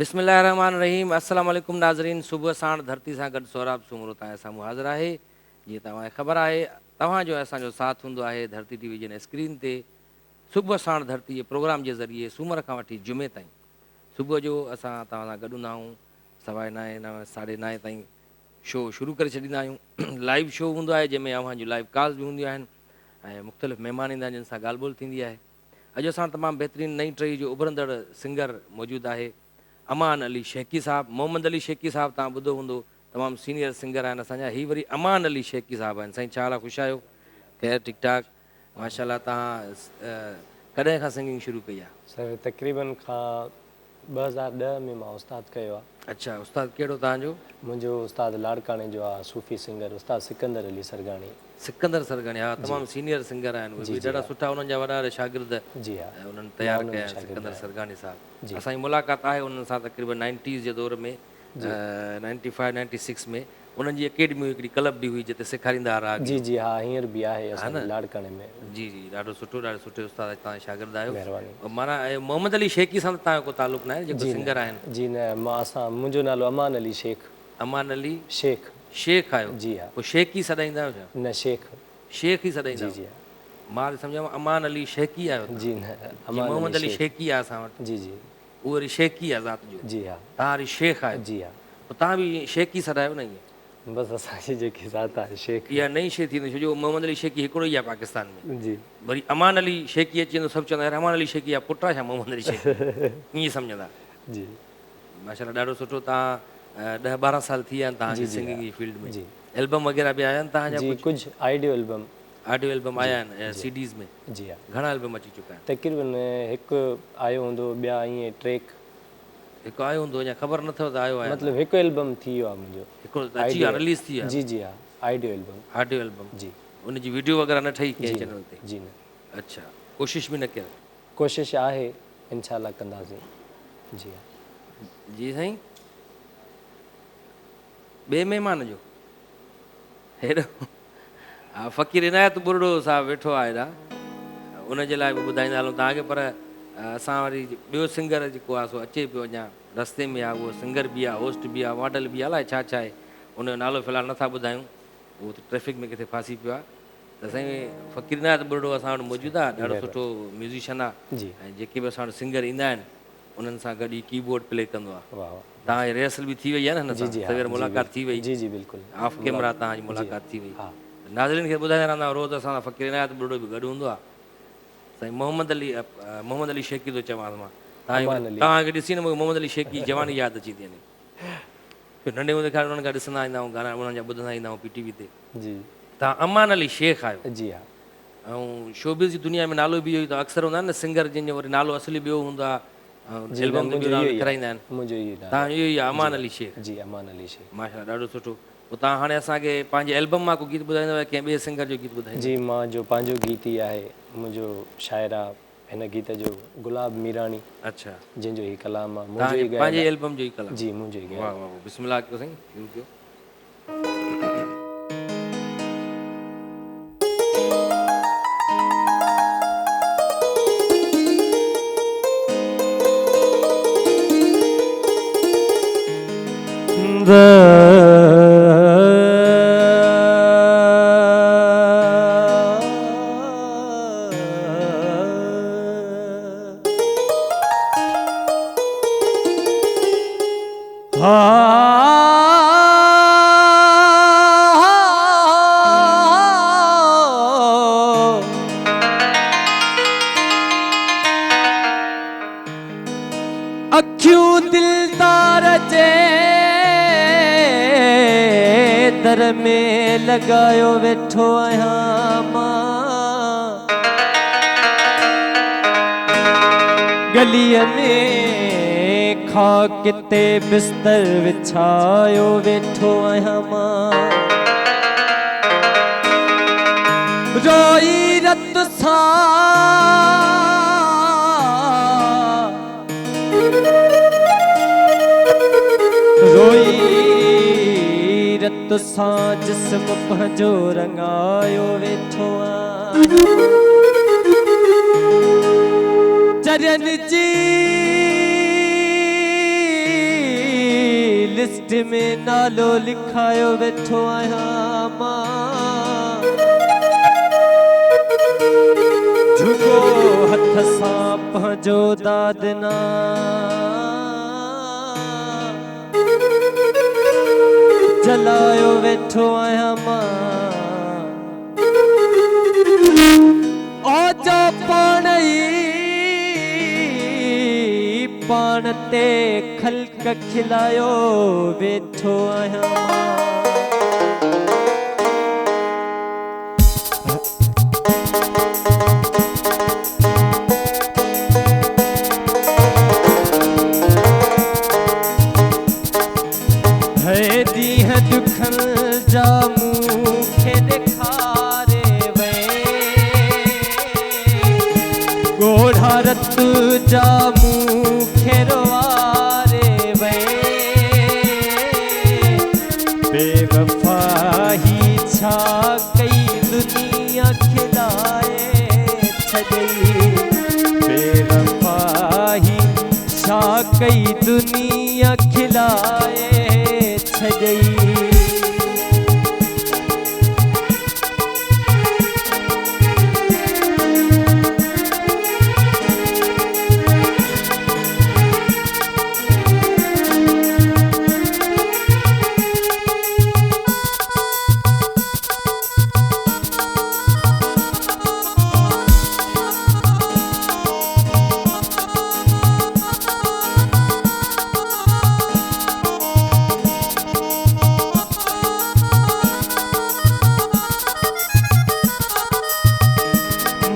बिस्मिल्लाहिर्रहमानिर्रहीम। अस्सलाम वालेकुम नाज़रीन। सुबह साण धरती सां गॾु सौराब सूमरो तव्हां साम्हूं हाज़िर आहे। जीअं तव्हांखे ख़बर आहे, तव्हांजो असांजो साथ हूंदो आहे धरती टीवी जे स्क्रीन ते सुबुह साण धरती जे प्रोग्राम जे ज़रिए सूमर खां वठी जुमे ताईं। सुबुह जो असां तव्हां सां गॾु हूंदा आहियूं 9:15 9:30 ताईं शो शुरू करे छॾींदा आहियूं। लाइव शो हूंदो आहे जंहिंमें अव्हां जूं लाइव कॉल्स बि हूंदियूं आहिनि ऐं मुख़्तलिफ़ महिमान ईंदा आहिनि जिन सां ॻाल्हि ॿोल थींदी आहे। अॼु असां तमामु बहितरीनु नई टही जो उभरंदड़ सिंगर मौजूदु आहे अमान अली शेखी साहब। मोहम्मद अली शेखी साहब तव्हां ॿुधो हूंदो, तमामु सीनियर सिंगर आहिनि असांजा। ही वरी अमान अली शेखी साहब आहिनि। साईं छा हाल आहे? ख़ुशि आहियो? ख़ैर ठीकु ठाक माशाल्लाह। तव्हां कॾहिं खां सिंगिंग शुरू कई आहे? सर तक़रीबन खां 2010 में मां उस्ताद कयो आहे। अच्छा, उस्ताद कहिड़ो तव्हांजो? मुंहिंजो उस्ताद लाड़काणे जो आहे, सूफ़ी सिंगर उस्ताद सिकंदर अली सरगाणी। सिकंदर सरगाणी, हा, तमामु सीनियर सिंगर आहिनि। उहे बि ॾाढा सुठा, उन्हनि जा वॾा वॾा शागिर्द जी हा, उन्हनि तयारु कया आहिनि। सिकंदर सरगाणी साहब, असांजी मुलाक़ात आहे उन्हनि सां तक़रीबन 90s जे दौर में, 95 96 में। उन्हनि जी अकेडमी हिकिड़ी क्लब बि हुई जिते सेखारींदा हुआ राग। जी जी हा, हींअर बि आहे असांजे लाड़काणे में। जी जी, ॾाढो सुठो, ॾाढो सुठे उस्ताद तव्हां शागिर्द आहियो। महिरबानी। माना मोहम्मद अली शेखी सां तव्हांजो को तालुक़ु न आहे जेको सिंगर आहिनि? जी न, मुंहिंजो नालो अमान अली शेख। अमान अली शेख शेख आहियो? जी हा। पोइ शेखी सॾाईंदा आहियो छा? न, शेख शेख ई सॾाईंदा? जी जी हा। मां सम्झां अमान अली शेखी आहियो? जी न, मोहम्मद अली शेखी आहे असां वटि। जी जी, उहो वरी शेखी आहे ज़ात जो? जी हा। तव्हां वरी शेख आहियो? जी हा। पोइ तव्हां बि शेखी सॾायो न? ईअं बसि असांजी जेकी ज़ात आहे शेख। इहा नई शइ थींदी, छो जो मोहम्मद अली शेखी हिकिड़ो ई आहे पाकिस्तान में। जी, वरी अमान अली शेखी अची वेंदो, सभु चवंदा यार अमान अली शेखी आहे, पुटु आहे छा मोहम्मद अली शेखी? ईअं सम्झंदा। जी माशाल्लाह, ॾाढो सुठो। तव्हां 10-12 साल थी विया आहिनि तव्हांजी सिंगिंग जी फील्ड में। जी, एल्बम वग़ैरह बि आया आहिनि तव्हांजा? जी कुझु ऑडियो एल्बम आया आहिनि सीडीज़ में? जी हा। घणा एल्बम अची चुका आहिनि? तक़रीबन हिकु आयो हूंदो, ॿिया ईअं ट्रैक। हिकु आयो हूंदो, अञा ख़बर न अथव त आयो आहे? मतिलबु हिकु एल्बम थी वियो आहे मुंहिंजो। हिकिड़ो अची वियो आहे, रिलीज़ थी वियो आहे? जी जी हा, ऑडियो एल्बम। ऑडियो एल्बम जी। उनजी वीडियो वग़ैरह न ठही कंहिं चैनल ते? जी न। अच्छा, कोशिशि बि न कयो? कोशिशि आहे, इंशाल्लाह कंदासीं। जी हा। जी साईं। ॿिए महिमान जो हेॾो? हा, फ़क़ीर इनायत बुरड़ो साहब वेठो आहे हेॾा, उनजे लाइ बि ॿुधाईंदा हलूं तव्हांखे। पर असां वरी ॿियो सिंगर जेको आहे सो अचे पियो, अञा रस्ते में आहे। उहो सिंगर बि आहे, होस्ट बि आहे, मॉडल बि आहे, अलाए छा छा आहे। उनजो नालो फ़िलहालु नथा ॿुधायूं, उहो त ट्रैफ़िक में किथे फासी पियो आहे। त साईं फ़क़ीर इनायत बुरड़ो असां वटि मौजूदु आहे, ॾाढो सुठो म्यूज़िशियन आहे। ऐं जेके बि असां वटि सिंगर ईंदा आहिनि उन्हनि सां गॾु ई कीबोर्ड प्ले कंदो आहे। तव्हांजी रिहर्सल बि थी वई आहे न हिन सां? सवेर मुलाक़ात थी वई? जी जी बिल्कुलु, ऑफ कैमरा तव्हांजी मुलाक़ात थी वई। नाज़रीन खे ॿुधाईंदा रहंदा आहियूं, रोज़ु असां फ़क़ीर इनायत बुरड़ो बि गॾु हूंदो आहे। साईं मोहम्मद अली शेखी थो चवांसि मां। तव्हांखे ॾिसी न मूंखे मोहम्मद अली शेखी जवानी यादि अची थी वञे। नंढे हूंदे खां उन्हनि खां ॾिसंदा ईंदा आहियूं, गाना उन्हनि जा ॿुधंदा ईंदा आहियूं PTV ते। तव्हां अमान अली शेख आहियो? जी हा। ऐं शोबिज़ जी दुनिया में नालो बि इहो ई अथव? अक्सर हूंदा आहिनि न सिंगर जंहिंजो वरी नालो असली ॿियो हूंदो आहे, एल्बम ते ॿियो नालो लिखाराईंदा आहिनि। मुंहिंजो इहो तव्हां इहो ई आहे अमान अली शेख? जी, अमान अली शेख। माशाल्लाह, ॾाढो सुठो। पोइ तव्हां हाणे असांखे पंहिंजे एल्बम मां को गीत ॿुधाईंदव या कंहिं ॿिए सिंगर जो गीत ॿुधाईंदव? जी, मां जो पंहिंजो गीत ई आहे, मुंहिंजो शाइर आहे हिन गीत जो, गुलाब मीराणी। अच्छा, जंहिंजो ही कलाम आहे पंहिंजे एल्बम जो ई कलाम? जी, मुंहिंजो ई। वाह वाह, बिस्मिल्लाह कयो साईं, शुरू कयो। अखियूं दिलदार जे दर में लगायो वेठो आहियां मां, गलीअ में खाक ते बिस्तर विछायो वेठो आहियां मां, रोई रत सां रोई रत सां जिस्म पंहिंजो रंगायो वेठो आहियां, चरन जी लिस्ट में नालो लिखायो वेठो आहियां मां झुको हथ सां पंहिंजो दादना जलायो वेठो आहियां मां जो पाण ते खल्क खिलायो वेठो आहियां है ॾींहं दुखन जा मूंखे ॾेखारे वे ॻोढ़ा रत जा मूंखे रोआरे वे बेवफ़ाही छा कई दुनिया खिलाए छॾई बेवफ़ाही छा कई दुनिया खिलाए छॾई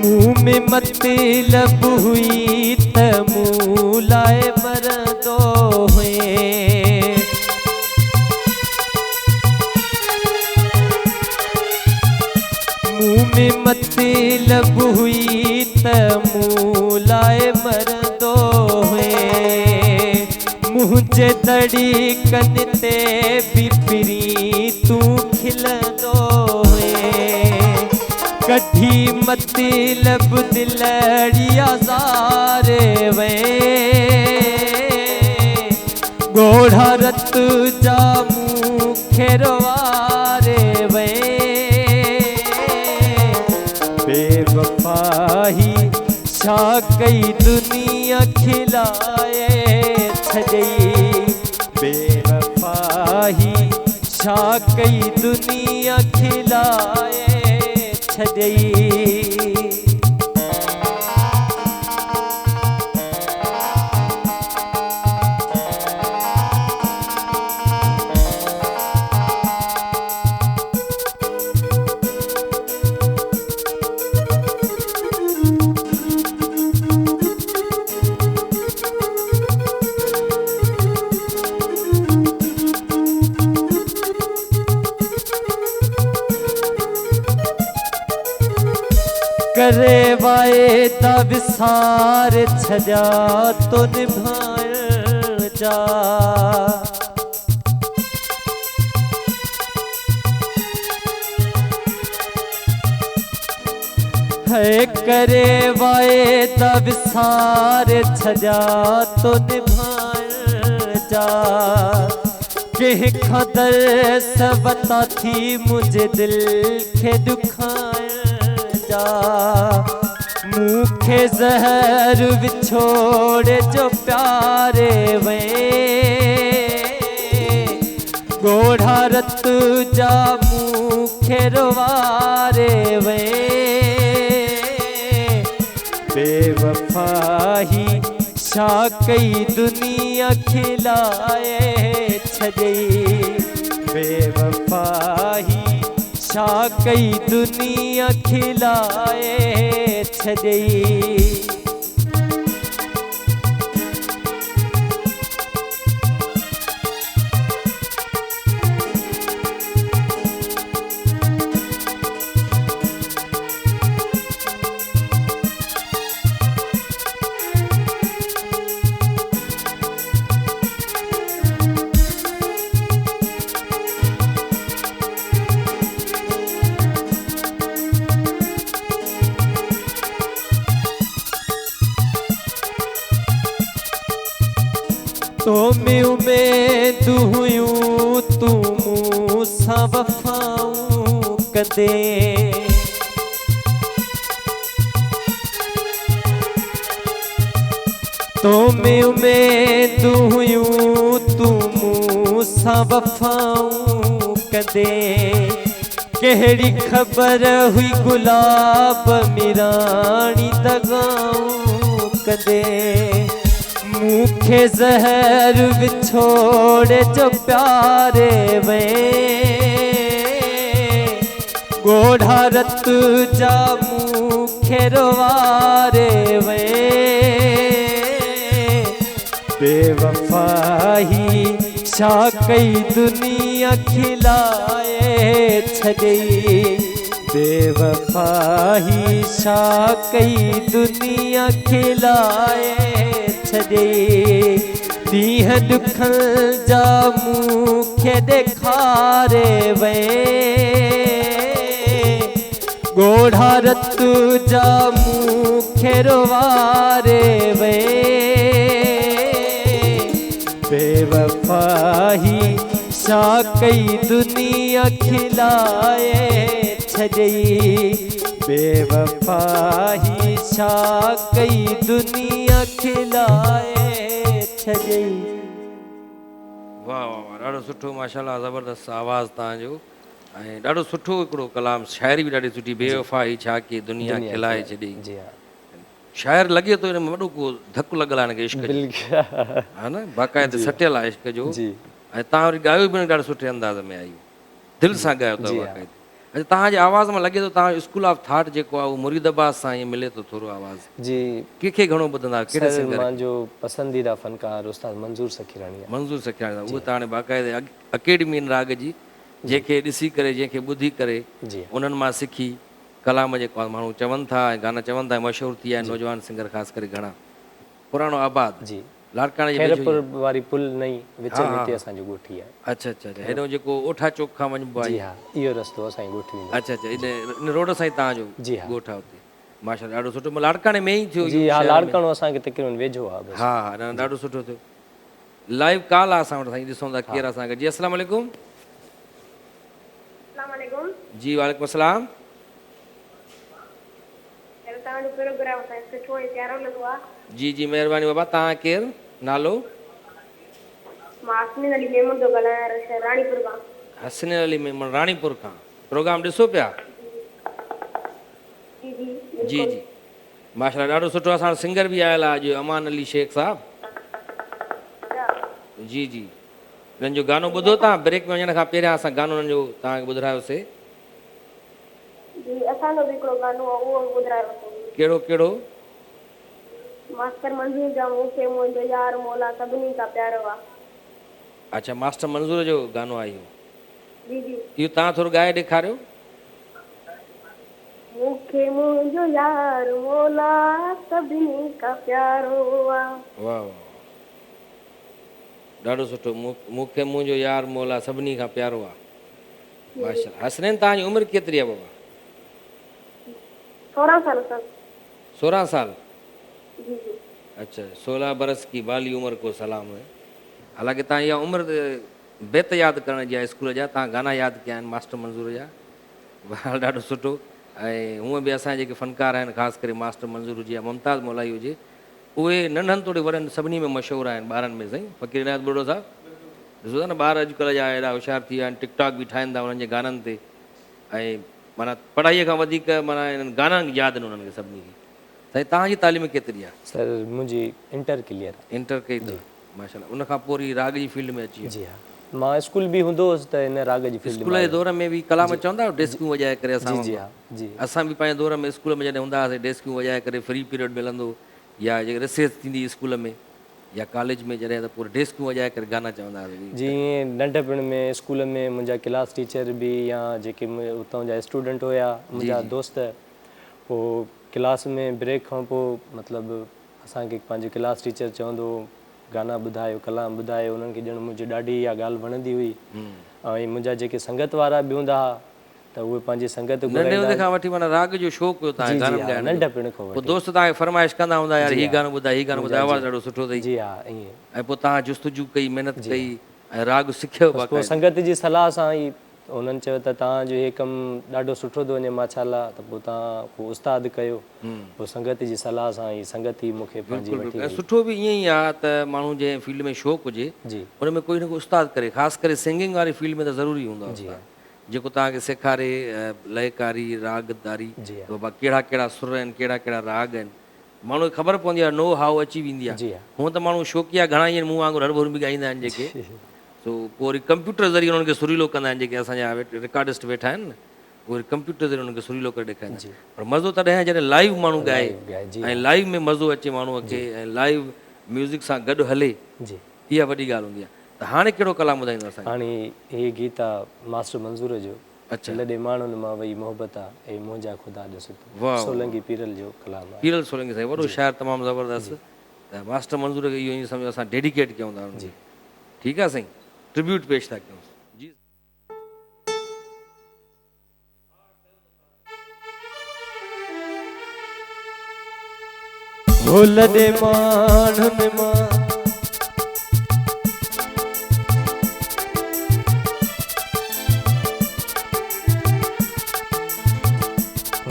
मुँह में मतलब हुई त मुँह लाए मरदो हुए मुँह में मतलब हुई त मुँह लाए मरदो हुए मुझे दड़ी कन ते बिपरी तू खिलदो हुए कढ़ी मतलब दिलड़िया ज़ारे वे ॻोढ़ा रत जा मूंखे रोआरे वे बेवफ़ाही छा कई दुनिया खिलाए छॾई बेवफ़ाही छा कई दुनिया खिलाए छॾई करे वायदा विसार छॾिया तो निभाइण जा है करे वायदा विसार छॾिया तो निभाइण जा कंहिं खां दर्स वता थी मुंहिंजे दिल खे दुखाइण मूंखे ज़हर विछोड़ जो प्यारे वे ॻोढ़ा रत जा मूंखे रोआरे वे बेवफ़ाही छा कई दुनिया खिलाए छॾई बेवफ़ाही छा कई दुनिया खिलाए छॾई तो में उमेद हुयूं तू मूंसां वफ़ाऊं कंदे तो में उमेद हुयूं तू मूंसां वफ़ाऊं कंदे कहिड़ी ख़बर हुई गुलाब मीराणी दगाऊं कंदे मूंखे ज़हर विछोड़े जो प्यारे वे ॻोढ़ा रत जा मूंखे रोवारे वे बेवफ़ाही छा कई दुनिया खिलाए छॾई बेवफ़ाही छा कई दुनिया खिलाए छॾई ॾींहं ॾुखनि जा मूंखे ॾेखारे वे ॻोढ़ा रत जा मूंखे रोवारे वे बेवफ़ाही छा कई दुनिया खिलाए छॾई बेवफ़ाही छा कई दुनिया खिलाए छॾई। वाह वाह वाह, ॾाढो सुठो माशाल्लाह, ज़बरदस्त आवाज़ तव्हांजो ऐं ॾाढो सुठो हिकिड़ो कलाम, शाइरी बि ॾाढी सुठी, बेवफ़ाही छा की दुनिया खिलाए छॾी। जी हाँ शाइर लॻे थो हिन में वॾो को धकु लॻल आहे हिनखे इश्क जो, बिल्कुलु हा न, बाक़ाइदे सटियल आहे इश्क जो। जी ऐं तव्हां वरी ॻायो बि ॾाढे सुठे अंदाज़ में आहियो, दिलि सां ॻायो अथव जी बाक़ाइदे। अच्छा, तव्हांजे आवाज़ मां लॻे थो तव्हांजो स्कूल ऑफ थॉट जेको आहे उहो मुरीदाबाद सां ईअं मिले थो थोरो आवाज़। जी कंहिंखे घणो ॿुधंदा, कहिड़े सर सिंगर? मुंहिंजो पसंदीदा फनकार उस्ताद मंज़ूर सखीराणी आहे। मंज़ूर सखियाणी, उहो त हाणे बाक़ाइदे अकेडमी आहिनि राग जी, जंहिंखे ॾिसी करे जंहिंखे ॿुधी करे जी उन्हनि मां सिखी कलाम जेको आहे माण्हू चवनि था ऐं गाना चवनि था, मशहूरु थी विया आहिनि नौजवान सिंगर ख़ासि करे घणा। पुराणो आबाद जी लाड़काणे जे खैरपुर वेझो ई। वारी पुल नई विच हा, में हा। ते असांजो ॻोठी आहे। अच्छा अच्छा अच्छा, हेॾो जेको ओठा चौक खां वञिबो जी आहे। हा इहो रस्तो असांजी ॻोठी वेंदो अच्छा अच्छा, इन रोड सां ई तव्हांजो जी हा ॻोठ आहे हुते। माशाल्लाह, ॾाढो सुठो, लाड़काणे में ई थियो जी इहो हा शहर में। लाड़काणो असांखे तक़रीबन वेझो आहे बसि। हा हा, न ॾाढो सुठो थियो। लाइव कॉल आहे असां वटि, साईं ॾिसूं था केरु असांखे। जी अस्सलाम वालेकुम। जी वालेकुम अस्सलाम। जी जी महिरबानी बाबा, तव्हां केरु, नालो? हसन अली मेमन, राणीपुर खां। प्रोग्राम ॾिसो पिया? जी जी माशाल्लाह, ॾाढो सुठो। असां सिंगर बि आयल आहे अॼु, अमान अली शेख साहब। जी जी, हिननि जो गानो ॿुधो तव्हां? ब्रेक में वञण खां पहिरियां असां गानो हुननि जो तव्हांखे ॿुधायोसीं। कहिड़ो कहिड़ो? मास्टर मंज़ूर जा मूंखे मुंहिंजो यार मौला सभिनी खां प्यारो आहे। अच्छा, मास्टर मंज़ूर जो गानो आहे इहो? जी जी। इहो तव्हां थोरो ॻाए ॾेखारियो। मूंखे मुंहिंजो यार मौला सभिनी खां प्यारो आहे। वाह वाह, ॾाढो सुठो। मूंखे मुंहिंजो यार मौला सभिनी खां प्यारो आहे। माशाल्लाह। हसनैन, तव्हांजी उमिरि केतिरी आहे बाबा? 16 साल सर। 16 साल? जी जी। अच्छा, 16 बरस की बाली उमिरि को सलाम है। हालांकि तव्हां इहा उमिरि बेत यादि करण जी आहे स्कूल जा, तव्हां गाना यादि कया आहिनि मास्टर मंज़ूर जा। बहरहाल ॾाढो सुठो। ऐं हूअं बि असांजे जेके फ़नकार आहिनि, ख़ासि करे मास्टर मंज़ूर हुजे या मुमताज़ मौलाई हुजे, उहे नंढनि तोड़े वॾनि सभिनी में मशहूरु आहिनि ॿारनि में। साईं फ़कीर इनायत बुढ़ो साहब, ॾिसो था न, ॿार अॼुकल्ह जा एॾा होशियारु थी विया आहिनि, टिकटॉक बि ठाहिनि था उन्हनि जे गाननि ते। ऐं माना पढ़ाईअ खां वधीक माना इन्हनि गाननि यादि आहिनि उन्हनि खे सभिनी खे। साईं, तव्हांजी तालीम केतिरी आहे? सर मुंहिंजी इंटर क्लियर आहे। इंटर कई अथव? माशाल्लाह। उन खां पोइ वरी राग जी फील्ड में अची वियो? जी हा, मां स्कूल बि हूंदो हुउसि त हिन राग जी फील्ड स्कूल जे दौर में बि कलाम चवंदा आहियो, डेस्कूं वॼाए करे? असां जी जी हा जी असां बि पंहिंजे दौर में स्कूल में जॾहिं हूंदा हुआसीं, डेस्कूं वॼाए करे फ्री पीरियड मिलंदो, या जेके रिसेस थींदी स्कूल में या कॉलेज में जॾहिं, त पोइ डेस्कूं वॼाए करे गाना चवंदा हुआसीं। जीअं नंढपण में स्कूल में मुंहिंजा क्लास टीचर बि या जेके उतां जा स्टूडेंट हुया, मुंहिंजा दोस्त, पोइ क्लास में ब्रेक खां पोइ मतिलबु असांखे पंहिंजो क्लास टीचर चवंदो गाना ॿुधायो, कलाम ॿुधायो। उन्हनि खे ॼण मुंहिंजी ॾाढी इहा ॻाल्हि वणंदी हुई। ऐं मुंहिंजा जेके संगत वारा बि हूंदा हुआ, त उहे पंहिंजी संगत नंढे घुराईंदा हूंदे खां वठी माना राग जो शौक़ु हुयो तव्हां जी, गानो जी, हा, ॻाइण जो। नंढपिण खां पोइ वठी दोस्त तव्हांखे फरमाइश कंदा हूंदा यार हीउ गानो ॿुधाए हीउ गानो ॿुधाए आवाज़ु ॾाढो सुठो अथई जी हा ईअं ऐं पोइ तव्हां जुस्तजू कई महिनत कई ऐं राग सिखियो पोइ बाक़ाइदा। संगत जी सलाह सां ई उन्हनि चयो त तव्हांजो इहे कमु ॾाढो सुठो थो वञे माशाल्लाह, त पोइ तव्हां को उस्ताद कयो। पोइ संगत जी सलाह सां ई संगत ई मूंखे पंहिंजी वठी ऐं वई। सुठो बि ईअं ई आहे त माण्हू जंहिं फील्ड में शौक़ु हुजे जी उन में कोई न कोई उस्ताद करे, ख़ासि करे सिंगिंग वारी फील्ड में त ज़रूरी हूंदो आहे उस्ताद, जेको तव्हांखे सेखारे लयकारी रागदारी जी हा बाबा कहिड़ा कहिड़ा सुर आहिनि, कहिड़ा कहिड़ा राग आहिनि, माण्हू खे ख़बर पवंदी आहे, नो हाउ अची वेंदी आहे। जी हा हूअं त माण्हू शौक़िया घणा ई आहिनि, मूं वांगुरु हरभोर बि ॻाईंदा आहिनि जेके, सो पोइ वरी कंप्यूटर ज़रिए उन्हनि खे सुरीलो कंदा आहिनि, जेके असांजा रिकॉर्डिस्ट वेठा आहिनि न, उहे कंप्यूटर ज़रिए उन्हनि खे सुरीलो करे ॾेखारींदा आहिनि। पर मज़ो तॾहिं जॾहिं लाइव माण्हू ॻाए जी ऐं लाइव में मज़ो अचे माण्हूअ खे ऐं लाइव म्यूज़िक सां गॾु हले, जी इहा वॾी ॻाल्हि हूंदी आहे। त हाणे कहिड़ो कलाम ॿुधाईंदो असांखे? हाणे इहे गीत आहे मास्टर मंज़ूर जो, अच्छा लॾे माण्हुनि मां वई मोहबत आहे, ए मुंहिंजा ख़ुदा ॾिस तूं, वाह सोलंगी पीरल जो कलाम आहे। पीरल सोलंकी साईं वॾो शाइर, तमामु ज़बरदस्त। त मास्टर मंज़ूर खे इहो ईअं सम्झो असां डेडिकेट कयूं था उन्हनि खे। ठीकु आहे साईं, ट्रिब्यूट पेश था कयूं जी। हो लॾे माण्हुनि मां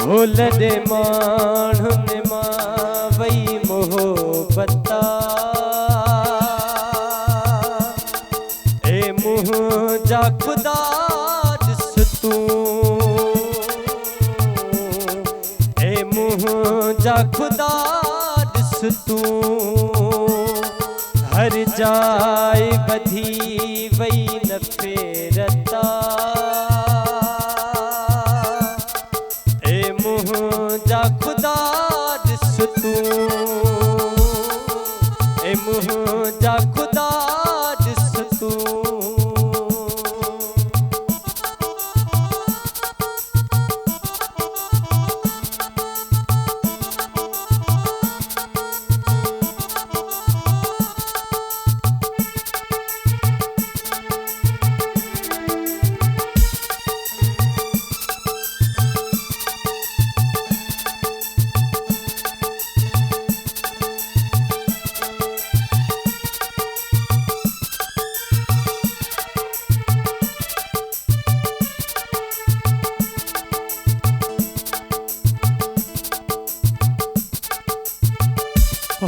हो लॾे माण्हुनि मां वई मोहबत ए मुंहिंजा ख़ुदा ॾिस तूं, ए मुंहिंजा ख़ुदा ॾिस तूं, हर जाइ ॿधी वई न फेरता, ए मुंहिंजा ख़ुदा ॾिस तूं, ए मुंहिंजा ख़ुदा ॾिस तूं।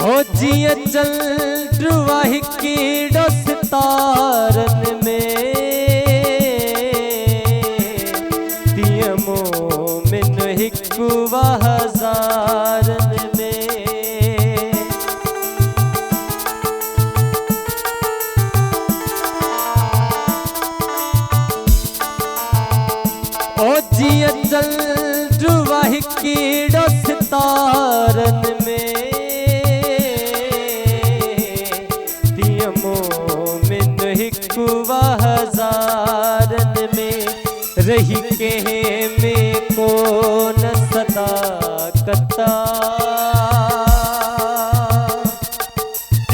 हो जिया चल वाही कीड़ो सितारनि में, तीअं मोमिन हिकु हज़ारनि में, ओ जिया चल वाही कीड़ो सितारनि में, मोमिन हिकु हज़ारनि में, रही कंहिं में कोन सदाकत,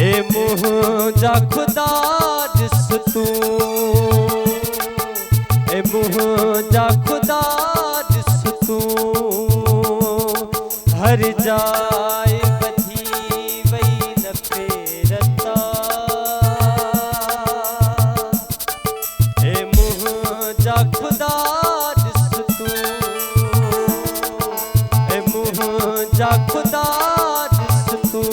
ए मुंहिंजा ख़ुदा ॾिस तूं, ए मुंहिंजा ख़ुदा ॾिस तूं, हर जाइ ॿधी वई न फेरता, ए मुंहिंजा ख़ुदा ॾिस तूं, ए मुंहिंजा ख़ुदा ॾिस तूं।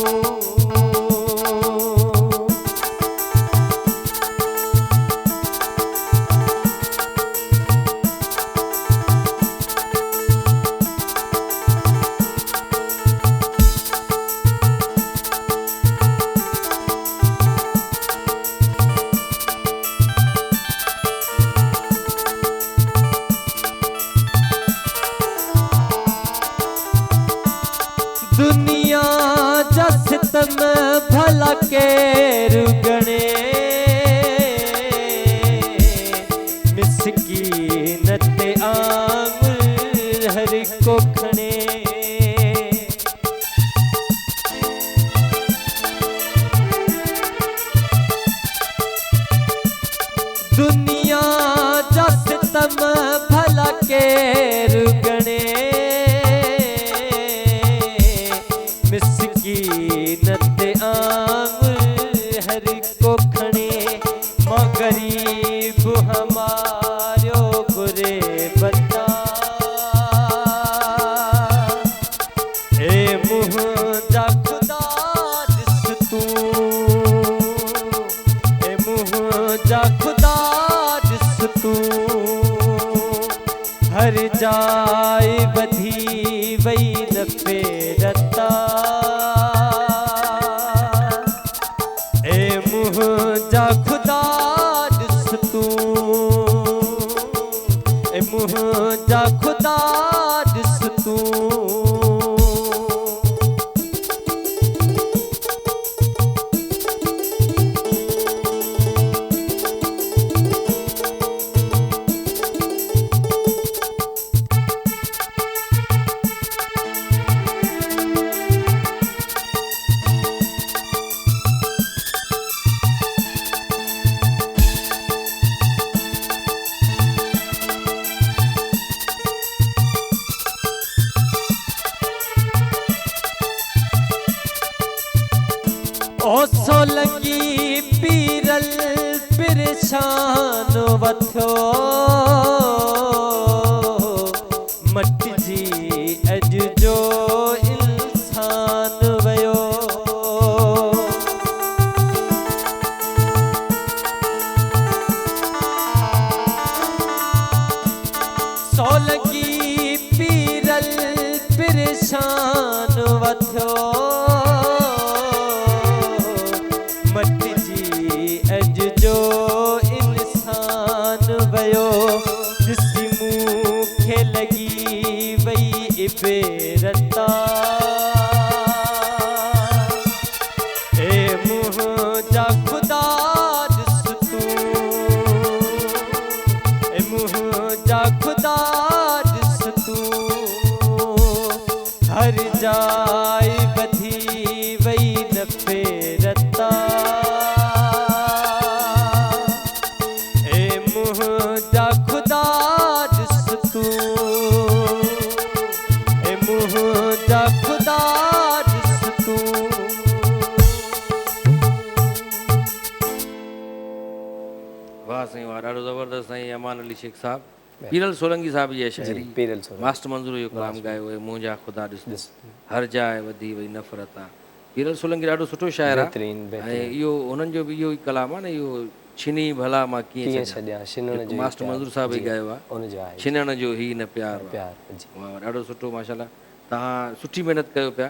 दुनिया जा सितम भला केरु गणे, मिसकीन ते आंगुर हर को खणे, दुनिया जा सितम भला के कीनत आंगुर हर को खणे मां गरीब हमारो बुरे बता ए मुँह जा खुदा दिस तू ए मुँह जा खुदा दिस तू हर जाए बधी वही न फेरता ए मुँह जा खुदा दिस तू ए मुँह जा खुदा दिस तू ओ सोलंगी पीरल परेशान वथो मट जी अज जो इंसान वयो सोलंगी पीरल परेशान वथो मट जी अज जो इंसान वयो ॾिसी मूंखे लगी वई बेरता ए मुँह जा खुदा ॾिस तू ए मुँह जा खुदा ॾिस तू हर जाए बधी वई न फेरता ए मुँह जा खुदा ॾिस तू ए मुँह जा खुदा ॾिस तू वाह साईं वाह, ॾाढो ज़बरदस्त साईं अमान अली शेख साहब पीरल सोलंगी साहब जी शायरी पीरल सोलंगी। मास्टर मंज़ूर जो कलाम गायो हुए मुंहिंजा ख़ुदा ॾिस हर जाए वधी वई नफ़रत आहे। पीरल सोलंगी ॾाढो सुठो शाइर आहे ऐं इहो उन्हनि जो बि इहो ई कलाम आहे न, इहो छिनी भला मां कीअं छॾियां छिनण जो मास्टर मंज़ूर साहब ई गायो आहे, उनजो आहे छिनण जो ही न प्यार प्यार जी वाह ॾाढो सुठो माशाल्लाह। तव्हां सुठी महिनत कयो पिया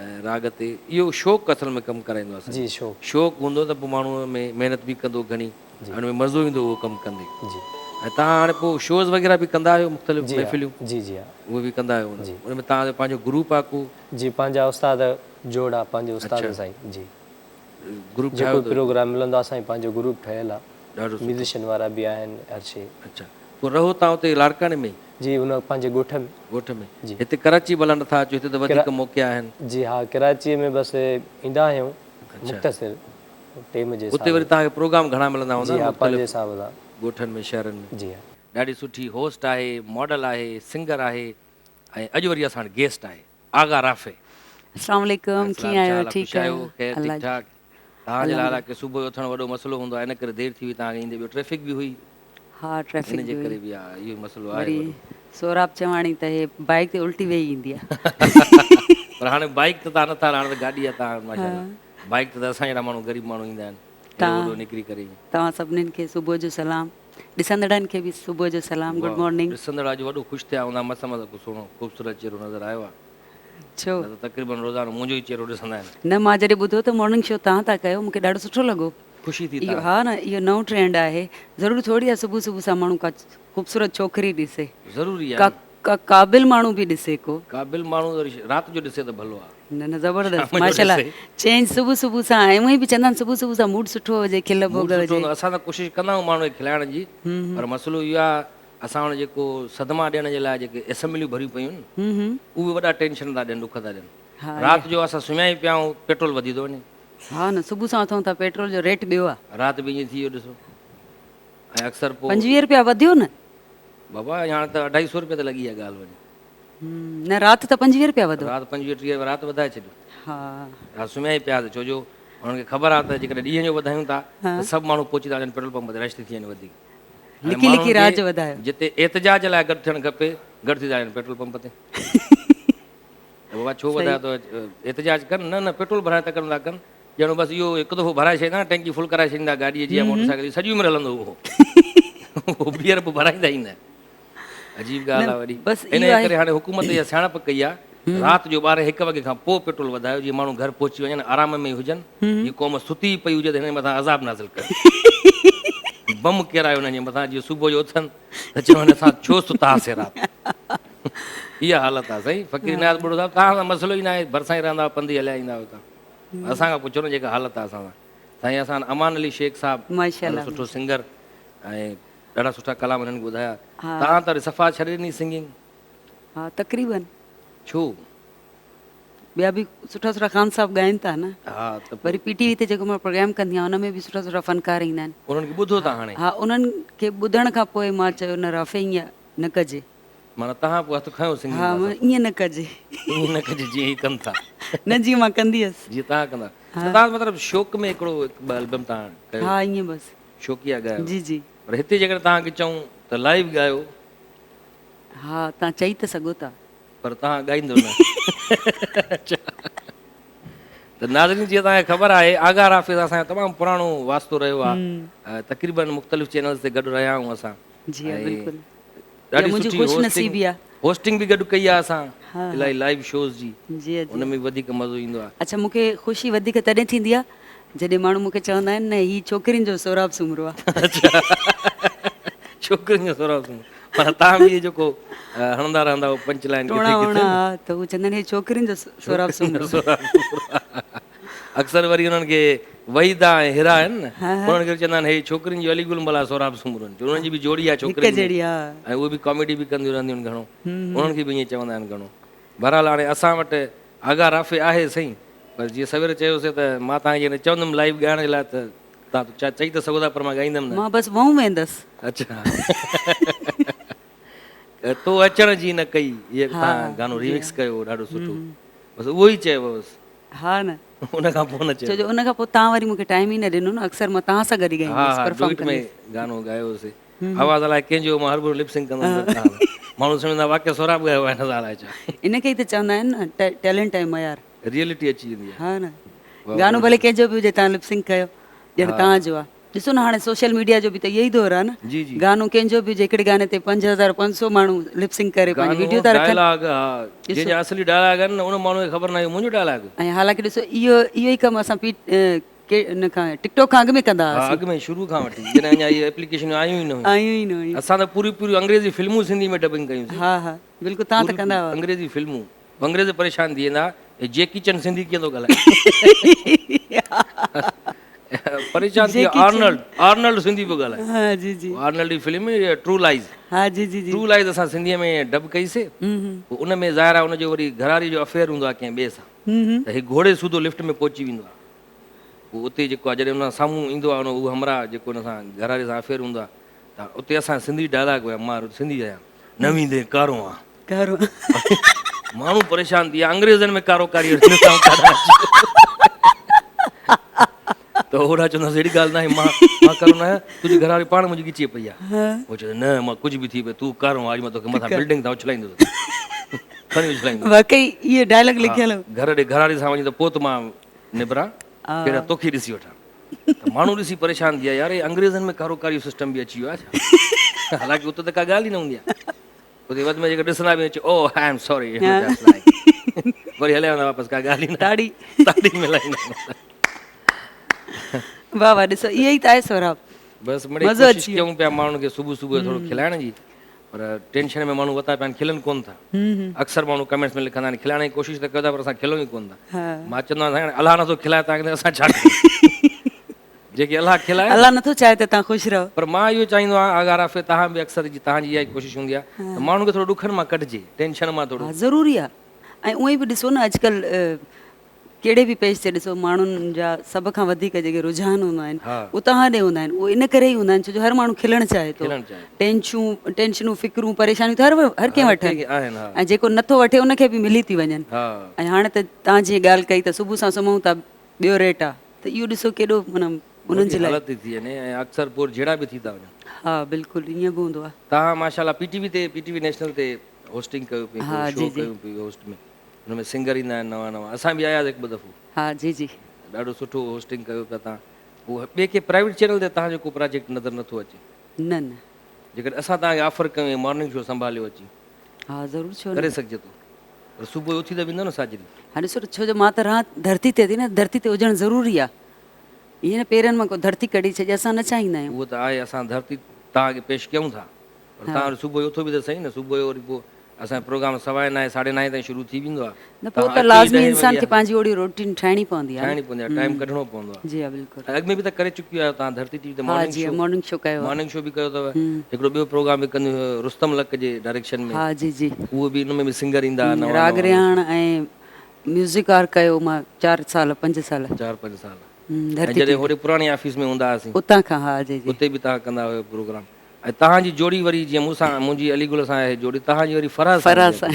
ऐं राग ते, इहो शौक़ु असल में कमु कराईंदो आहे। जी शौक़ शौक़ु हूंदो त पोइ माण्हू में महिनत बि कंदो घणी, हुन में मज़ो ईंदो उहो कमु कंदे। जी ऐं तव्हां हाणे पोइ शोज़ वग़ैरह बि कंदा आहियो, मुख़्तलिफ़ महफ़िलियूं जी जी हा उहे बि कंदा आहियो उन में तव्हांजो पंहिंजो ग्रुप आहे को? जी पंहिंजा उस्ताद जोड़ा पंहिंजे उस्ताद साईं जी ग्रुप जेको प्रोग्राम मिलंदो आहे साईं पंहिंजो ग्रुप ठहियल आहे, ॾाढो म्यूज़िशियन वारा बि आहिनि हर शइ। अच्छा, पोइ रहो तव्हां हुते लाड़काने में? जी उन पंहिंजे ॻोठ में। ॻोठ में हिते कराची भला नथा अचो, हिते त वधीक मौक़ा आहिनि। जी हा कराची में बसि ईंदा आहियूं मुख़्तसिर टेम जे हुते वरी तव्हांखे प्रोग्राम घणा मिलंदा हूंदा? जी हा पंहिंजे हिसाब सां ॻोठनि में शहरनि में। जी हा ॾाढी सुठी होस्ट आहे, मॉडल आहे, सिंगर आहे ऐं अॼु वरी असां वटि गेस्ट आहे आगा राफ़े। अस्सलाम वालेकुम, कीअं आहियो? ठीकु आहियो? ठीक ठाक। तव्हांजे लाइ हालांकि सुबुह जो उथणु वॾो मसइलो हूंदो आहे, इन करे देरि थी वई तव्हांखे ईंदे। ॿियो ट्रैफिक बि हुई, हा ट्रैफिक इन जे करे बि आहे, इहो मसइलो आहे। वरी सोराब चवाणी त हे बाइक ते उल्टी वेही ईंदी आहे पर हाणे बाइक त तव्हां नथा, हाणे त गाॾी आहे तव्हां माशाल्लाह। बाइक ते त असां जहिड़ा माण्हू ग़रीब माण्हू ईंदा आहिनि निकिरी करे। तव्हां सभिनीनि खे सुबुह जो सलाम, ॾिसंदड़नि खे बि सुबुह जो सलाम, गुड मॉर्निंग। ॾिसंदड़ अॼु वॾो ख़ुशि थिया हूंदा, मस मस सुहिणो ख़ूबसूरत चेहरो नज़र आयो आहे। छो न त तक़रीबन रोज़ानो मुंहिंजो ई चेहरो ॾिसंदा आहिनि। न, मां जॾहिं ॿुधो त मॉर्निंग शो तव्हां था कयो, मूंखे ॾाढो सुठो लॻो। ख़ुशी थी इहो हा न, इहो नओं ट्रेंड आहे। ज़रूरु थोरी आहे सुबुह सुबुह सां माण्हू का ख़ूबसूरत छोकिरी ॾिसे, ज़रूरी आहे का क़ाबिल माण्हू बि ॾिसे को। क़ाबिल माण्हू राति जो ॾिसे त भलो आहे। न न ज़बरदस्त माशाल्लाह, चेंज सुबुह सुबुह सां। ऐं उहे बि चवंदा आहिनि सुबुह सुबुह सां मूड सुठो हुजे, खिल भोग हुजे। असां त कोशिशि कंदा आहियूं माण्हू खे खिलाइण जी, पर मसइलो इहो आहे असां वटि जेको सदमा ॾियण जे लाइ जेके असेंबलियूं भरियूं पयूं आहिनि उहे वॾा टेंशन था ॾियनि, दुख था ॾियनि। राति जो असां सुम्हिया ई पिया आहियूं, पेट्रोल वधी थो वञे। हा न, सुबुह सां उथूं था पेट्रोल जो रेट ॿियो आहे, राति बि ईअं थी वियो ॾिसो। ऐं अक्सर पोइ 25 रुपया वधियो न बाबा, हाणे त 250 रुपया त लॻी आहे ॻाल्हि वञे। न राति त 25 रुपया वधो। राति 25-30 राति वधाए छॾियो। हा राति सुम्हिया ई पिया छो जो उन्हनि खे ख़बर आहे त जेकॾहिं ॾींहं जो वधायूं था त सभु माण्हू पहुची था वञनि पेट्रोल पंप ते, रश थी वञे वधीक। हाणे लिकी लिकी माण्हुनि राति खे जो वधायो। जिते एहतिजाज लाइ गॾु थियणु खपे, गॾु थी था वञनि पेट्रोल पंप ते। बाबा छो वधायो त एहतिजाज कनि, न न पेट्रोल भराए था कनि था कनि, ॼणो बसि इहो हिकु दफ़ो भराए छॾींदा, टैंकी फुल कराए छॾींदा गाॾीअ जी या मोटरसाइकिल, सॼी उमिरि हलंदो उहो। उहो ॿीहर पोइ भराईंदा ई न। अजीब ॻाल्हि आहे वॾी। बसि इन इहो आहे। करे हाणे हुकूमत इहा सियाणप कई आहे, राति जो 12-1 वॻे खां पोइ पेट्रोल वधायो, जीअं माण्हू घर पहुची वञनि, आराम में हुजनि। जीअं क़ौम सुती पई हुजे त हिन जे मथां अज़ाब नाज़िल करे, बम किरायो हुननि जे मथां, जीअं सुबुह जो उथनि त चवनि असां छो सुतासीं राति। इहा हालत आहे साईं। फ़क़ीर नियाज़ बुढ़ो साहिबु, तव्हां सां मसइलो ई न आहे, भरिसां ई रहंदा, पंधि हलिया ईंदा आहियो तव्हां। असांखां पुछो न जेका हालत आहे असां सां। साईं असां अमान अली शेख साहिबु माशाल्लाह। सुठो सिंगर ऐं ॾाढा सुठा कलाम हिननि ॿुधाया। तव्हां त वरी सफ़ा छॾे ॾिनी सिंगिंग। हा तक़रीबन छो? ॿिया बि सुठा सुठा ख़ान साहब ॻाइनि था न। हा त वरी PTV ते जेको मां प्रोग्राम कंदी आहियां उन में बि सुठा सुठा फ़नकार ईंदा आहिनि। उन्हनि खे ॿुधो था हाणे? हा उन्हनि खे ॿुधण खां पोइ मां चयो न राफ़े ईअं न कजे। माना तव्हां पोइ हथु खयों सिंगिंग हा पासे? ईअं न कजे। ईअं न कजे जीअं ही कनि था, न जीअं मां कंदी हुअसि। जीअं तव्हां कंदा। तव्हां मतिलबु शौक़ में हिकिड़ो ॿ एल्बम तव्हां कयो, हा ईअं बसि। शौक़िया ॻायो। जी जी। पर हिते जेकर तव्हांखे चऊं त लाइव ॻायो, हा तव्हां चई त सघो था। पर तव्हां ॻाईंदो न। त नाज़रीन जीअं तव्हांखे ख़बर आहे, आगा राफ़ी सां असांजो तमामु पुराणो वास्तो रहियो आहे। तक़रीबन मुख़्तलिफ़ चैनल्स ते गॾु रहिया आहियूं असां। जी हा बिल्कुलु। ॾाढी मुंहिंजी सुठी ख़ुशनसीबी आहे। होस्टिंग बि गॾु कई आहे असां, हा, हा। इलाही लाइव शोज़ जी। जी उन में वधीक मज़ो ईंदो आहे। अच्छा मूंखे ख़ुशी वधीक तॾहिं थींदी आहे जॾहिं माण्हू मूंखे चवंदा आहिनि न हीअ छोकिरियुनि जो सोराब सुमरो आहे। छोकिरियुनि जो सोराब सुमरो, पर तव्हां बि इहो जेको हणंदा रहंदा आहियो पंच लाइन टोणा वोणा, त उहे चवंदा आहिनि हे छोकिरियुनि जो सोराब सुमरो। अक्सर वरी उन्हनि खे वहीदा ऐं हिरा आहिनि न, उन्हनि खे चवंदा आहिनि हे छोकिरियुनि जो अली गुल मला सोराब सुमरो, उन्हनि जी बि जोड़ी आहे छोकिरियुनि जी, ऐं उहे बि कॉमेडी बि कंदियूं रहंदियूं आहिनि घणो, उन्हनि खे बि ईअं चवंदा आहिनि घणो। बहरहाल हाणे असां वटि आगा राफ़े आहे सही, पर जीअं सवेर चयोसीं त मां तव्हांखे चवंदुमि लाइव ॻाइण जे लाइ, त तव्हां चई त सघो था, पर मां ॻाईंदुमि न। मां बसि वहूं वेंदसि। अच्छा। तो अचण जी न कई, इहे तव्हां गानो रिमिक्स कयो ॾाढो सुठो, बसि उहो ई चयव बसि। हा न उन खां पोइ न चयो। छो जो उन खां पोइ तव्हां वरी मूंखे टाइम ई न ॾिनो न, अक्सर मां तव्हां सां गॾु ई हा ॻाईंदसि हा परफॉर्म डुइट में कंदसि। गानो ॻायोसीं, आवाज़ अलाए कंहिंजो, मां हर भेरो लिपसिंग कंदुमि, माण्हू सम्झंदा वाक़ई सोराब ॻायो आहे, हिन अलाए छा। इन खे ई त चवंदा आहिनि न टैलेंट आहे मयार। रियलिटी अची वेंदी आहे। हा न गानो भले कंहिंजो बि हुजे, तव्हां लिपसिंग कयो ॼण तव्हांजो आहे। ॾिसो न हाणे सोशल मीडिया जो बि त इहो ई दौरु आहे न। जी जी। गानो कंहिंजो बि हुजे, हिकिड़े गाने ते 5000-500 माण्हू लिपसिंग करे पंहिंजी वीडियो था रखनि। डायलॉग, हा जंहिंजा असली डायलॉग आहिनि न, उन माण्हू खे ख़बर न आहे मुंहिंजो डायलॉग। ऐं हालांकि ॾिसो इहो ई कमु असां इन खां टिकटॉक खां अॻु में कंदा हा हुआसीं। अॻु में शुरू खां वठी, जॾहिं अञा इहे एप्लीकेशन आयूं ई न हुयूं। आयूं ई न हुयूं। असां त पूरी अंग्रेज़ी फिल्मूं सिंधी में डबिंग कयूंसीं। हा हा बिल्कुलु, तव्हां त कंदा हुआ। अंग्रेज़ी फिल्मूं, अंग्रेज़ परेशान थी वेंदा, जेकी चंद सिंधी कीअं थो ॻाल्हाए। परेशान थी विया, आर्नल्ड सिंधी पियो ॻाल्हाए। हा जी जी। आर्नल्ड जी फिल्म ट्रू लाइज़। हा जी जी जी। ट्रू लाइज़ असां सिंधीअ में डब कईसीं। उन में ज़ाहिर आहे उनजो वरी घरारी जो अफेयर हूंदो आहे कंहिं ॿिए सां, त हीउ घोड़े सूधो लिफ्ट में पहुची वेंदो आहे। पोइ उते जेको आहे जॾहिं उन साम्हूं ईंदो आहे उहो हमरा जेको हुन सां घरारे सां अफेयर हूंदो आहे, त उते असां सिंधी डायलॉग हुया, मां सिंधी आहियां, न वेंदे कारो आहे। माण्हू परेशान थी विया, अंग्रेज़नि में कारोकारी त ओड़ा चवंदासीं अहिड़ी ॻाल्हि न आहे, मां करो न आहियां, तुंहिंजी घरवारी पाण मुंहिंजी ॻिची पई आहे। उहो चवंदो न मां कुझु बि थी पए, तूं कारो आहे, अॼु मां तोखे मथां बिल्डिंग तां उछलाईंदुसि, खणी उछलाईंदुसि। वाकई इहो डायलॉग लिखियल घर ॾे घरवारी सां वञी त पोइ त मां निबरां, पहिरियां तोखे ॾिसी वठां। त माण्हू ॾिसी परेशान थी विया, यार अंग्रेज़नि में कारोकारी जो सिस्टम बि अची वियो आहे छा? हालांकि उते त का ॻाल्हि ई न हूंदी आहे, उते वधि में जेके ॾिसंदा बि अचे, ओ आई एम सॉरी, वरी हलिया वेंदा वापसि, का ॻाल्हि ई न, ताड़ी मिलाईंदा। वाह वाह, ॾिसो इहो ई त आहे सोराब। बसि मिड़ई कोशिशि कयूं पिया माण्हुनि खे सुबुह सुबुह थोरो खिलाइण जी, पर टेंशन में माण्हू वता पिया आहिनि, खिलनि कोन था। अक्सर माण्हू कमेंट्स में लिखंदा आहिनि खिलाइण जी कोशिशि त कयो था, पर असां खिलूं ई कोन था। मां चवंदो आहियां अलाह नथो खिलाए तव्हांखे, असां छा कयूं? जेके अलाह खिलाए, अलाह नथो चाहे त तव्हां ख़ुशि रहो। पर मां इहो चाहींदो आहियां, आगा राफ़े तव्हां बि अक्सर तव्हांजी इहा कोशिशि हूंदी आहे त माण्हू खे थोरो ॾुखनि मां कढिजे, टेंशन मां थोरो। ज़रूरी आहे। ऐं उअं ई बि ॾिसो न अॼुकल्ह कहिड़े बि पेज ते ॾिसो माण्हुनि जा सभ खां वधीक जेके रुझान हूंदा आहिनि हा। उहो तव्हां ॾे हूंदा आहिनि, उहे इन करे ई हूंदा आहिनि छो जो हर माण्हू खिलणु चाहे थो, खिलणु चाहे थो। टेंशनूं फिक्रूं परेशानियूं त हर कंहिं वठनि, कंहिंखे आहिनि, हा। ऐं जेको नथो वठे उनखे बि मिली थी वञनि। हा ऐं हाणे त तव्हां जीअं ॻाल्हि कई त सुबुह सां सुम्हूं था ॿियो रेट आहे, त इहो ॾिसो केॾो माना उन्हनि जे लाइ। हालत थी वञे ऐं अक्सर पोइ जहिड़ा बि थी था वञनि। हा बिल्कुलु ईअं बि हूंदो आहे। तव्हां माशाल्लाह पीटीवी नेशनल ते होस्टिंग कयो पियो, हा, शो जी, जी। कयो पियो होस्ट में, हुनमें सिंगर ईंदा आहिनि नवां नवां, असां बि आयासीं हिकु ॿ दफ़ो, हा जी जी। ॾाढो सुठो होस्टिंग कयो पिया तव्हां। उहो ॿिए के प्राइवेट चैनल ते तव्हांजो को प्रोजेक्ट नज़र नथो अचे? न न जेकॾहिं असां तव्हांखे ऑफर कयूं मॉर्निंग शो संभालियो अची, हा ज़रूरु छो न। करे सघिजे थो, पर सुबुह जो उथी त वेंदो न साजरी। हाणे ॾिसो छो जो मां त धरती ते थी न, धरती ते हुजणु ज़रूरी आहे, ईअं न पेरनि मां को धरती कढी छॾे, असां न चाहींदा आहियूं। उहो त आहे, असां धरती तव्हांखे पेश कयूं था, पर तव्हां वरी सुबुह जो उथो बि त सही न। सुबुह जो वरी पोइ असांजो प्रोग्राम 9:15 9:30 ताईं शुरू थी वेंदो आहे। न पोइ त लाज़मी इंसान खे पंहिंजी ओड़ी रूटीन ठाहिणी पवंदी आहे, ठाहिणी पवंदी आहे, टाइम कढणो पवंदो आहे। जी हा बिल्कुलु। अॻु में बि त करे चुकियो आहियो तव्हां धरती टीवी ते हा जी मॉर्निंग शो कयो आहे। मॉर्निंग शो बि कयो अथव, हिकिड़ो ॿियो प्रोग्राम बि कंदियूं हुयो रुस्तम लक जे डायरेक्शन में, हा जी जी। उहो बि उन में बि सिंगर ईंदा हुआ नवां राग रियाण ऐं म्यूज़िक आर कयो मां 4 साल 5 साल 4-5 साल। ऐं धरती जॾहिं होॾे पुराणी ऑफिस में हूंदा हुआसीं उतां खां, हा जी जी। उते बि तव्हां कंदा हुयो प्रोग्राम। ऐं तव्हांजी जोड़ी वरी जीअं मूंसां, मुंहिंजी अलीगुल सां आहे जोड़ी, तव्हांजी वरी फराज़ सां